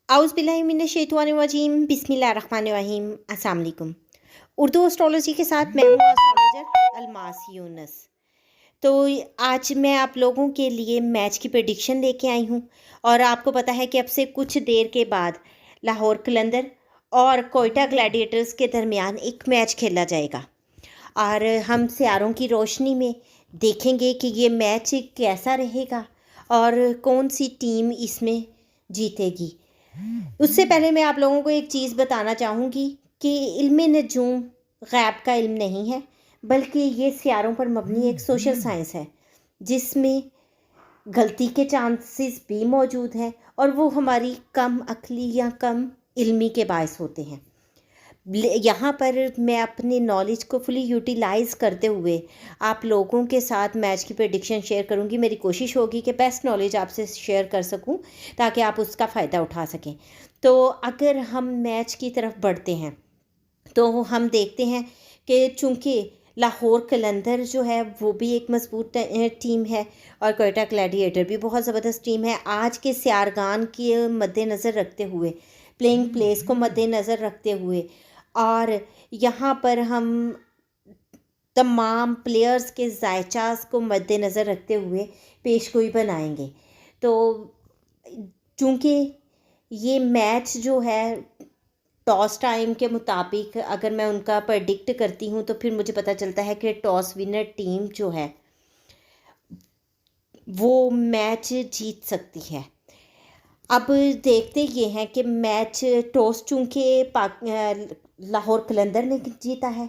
औज़ुबिल्लाहिमिनश्शैतानिर्रजीम बिस्मिल्लाहिर्रहमानिर्रहीम अस्सलाम वालेकुम। उर्दू एस्ट्रोलॉजी के साथ मैं हूँ एस्ट्रोलॉजर अलमास यूनुस। तो आज मैं आप लोगों के लिए मैच की प्रेडिक्शन लेके आई हूँ। और आपको पता है कि अब से कुछ देर के बाद लाहौर कलंदर और कोयटा ग्लैडिएटर्स के दरमियान एक मैच खेला जाएगा और हम सियारों की रोशनी में देखेंगे कि ये मैच कैसा रहेगा और कौन सी टीम इसमें जीतेगी। उससे पहले मैं आप लोगों को एक चीज़ बताना चाहूँगी कि इल्म नजूम गैब का इल्म नहीं है, बल्कि ये सियारों पर मबनी एक सोशल साइंस है जिसमें गलती के चांसेस भी मौजूद हैं और वो हमारी कम अक्ली या कम इल्मी के बायस होते हैं। यहाँ पर मैं अपनी नॉलेज को फुली यूटिलाइज़ करते हुए आप लोगों के साथ मैच की प्रेडिक्शन शेयर करूँगी। मेरी कोशिश होगी कि बेस्ट नॉलेज आपसे शेयर कर सकूँ ताकि आप उसका फ़ायदा उठा सकें। तो अगर हम मैच की तरफ बढ़ते हैं तो हम देखते हैं कि चूँकि लाहौर कलंदर जो है वो भी एक मजबूत टीम है और कोयटा ग्लैडिएटर भी बहुत ज़बरदस्त टीम है। आज के सियारगान के मद्देनज़र रखते हुए, प्लेइंग प्लेस को मद्देनज़र रखते हुए और यहाँ पर हम तमाम प्लेयर्स के जायचास को मद्देनज़र रखते हुए पेशगोई बनाएंगे। तो चूँकि ये मैच जो है टॉस टाइम के मुताबिक अगर मैं उनका प्रेडिक्ट करती हूँ तो फिर मुझे पता चलता है कि टॉस विनर टीम जो है वो मैच जीत सकती है। अब देखते ये हैं कि मैच टॉस चूँकि लाहौर कलंदर ने जीता है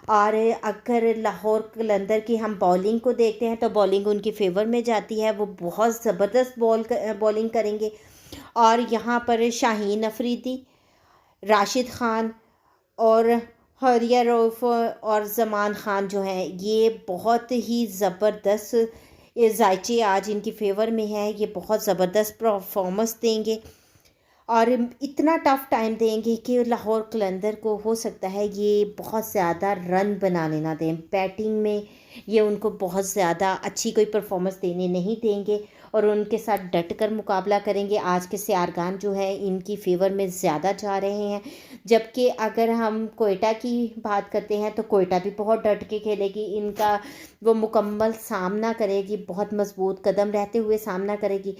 और अगर लाहौर कलंदर की हम बॉलिंग को देखते हैं तो बॉलिंग उनकी फेवर में जाती है। वो बहुत ज़बरदस्त बॉलिंग करेंगे और यहाँ पर शाहीन अफरीदी, राशिद ख़ान और हरिया रऊफ़ और ज़मान ख़ान जो हैं ये बहुत ही ज़बरदस्त जायचे आज इनकी फेवर में है। ये बहुत ज़बरदस्त परफॉर्मेंस देंगे और इतना टफ़ टाइम देंगे कि लाहौर कलंदर को हो सकता है ये बहुत ज़्यादा रन बनाने ना दें। बैटिंग में ये उनको बहुत ज़्यादा अच्छी कोई परफॉर्मेंस देने नहीं देंगे और उनके साथ डट कर मुकाबला करेंगे। आज के सियारगान जो है इनकी फेवर में ज़्यादा जा रहे हैं, जबकि अगर हम कोयटा की बात करते हैं तो कोयटा भी बहुत डट के खेलेगी। इनका वो मुकम्मल सामना करेगी, बहुत मजबूत कदम रहते हुए सामना करेगी।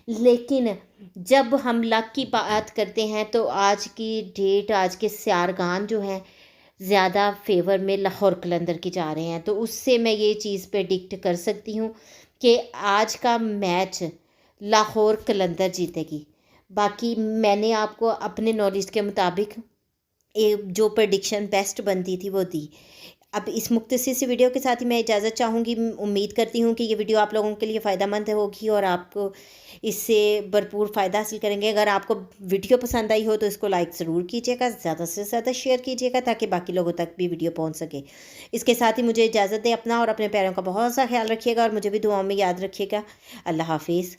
लेकिन जब हम लक की बात करते हैं तो आज की डेट, आज के सियारगान जो हैं ज़्यादा फेवर में लाहौर कलंदर के जा रहे हैं। तो उससे मैं ये चीज़ प्रेडिक्ट कर सकती हूँ कि आज का मैच लाहौर कलंदर जीतेगी। बाकी मैंने आपको अपने नॉलेज के मुताबिक जो प्रेडिक्शन बेस्ट बनती थी वो दी। अब इस मुख्तसर सी वीडियो के साथ ही मैं इजाज़त चाहूँगी। उम्मीद करती हूँ कि ये वीडियो आप लोगों के लिए फ़ायदेमंद होगी और आपको इससे भरपूर फ़ायदा हासिल करेंगे। अगर आपको वीडियो पसंद आई हो तो इसको लाइक ज़रूर कीजिएगा, ज़्यादा से ज़्यादा शेयर कीजिएगा ताकि बाकी लोगों तक भी वीडियो पहुँच सके। इसके साथ ही मुझे इजाज़त दें। अपना और अपने प्यारों का बहुत सा ख्याल रखिएगा और मुझे भी दुआओं में याद रखिएगा। अल्लाह हाफिज़।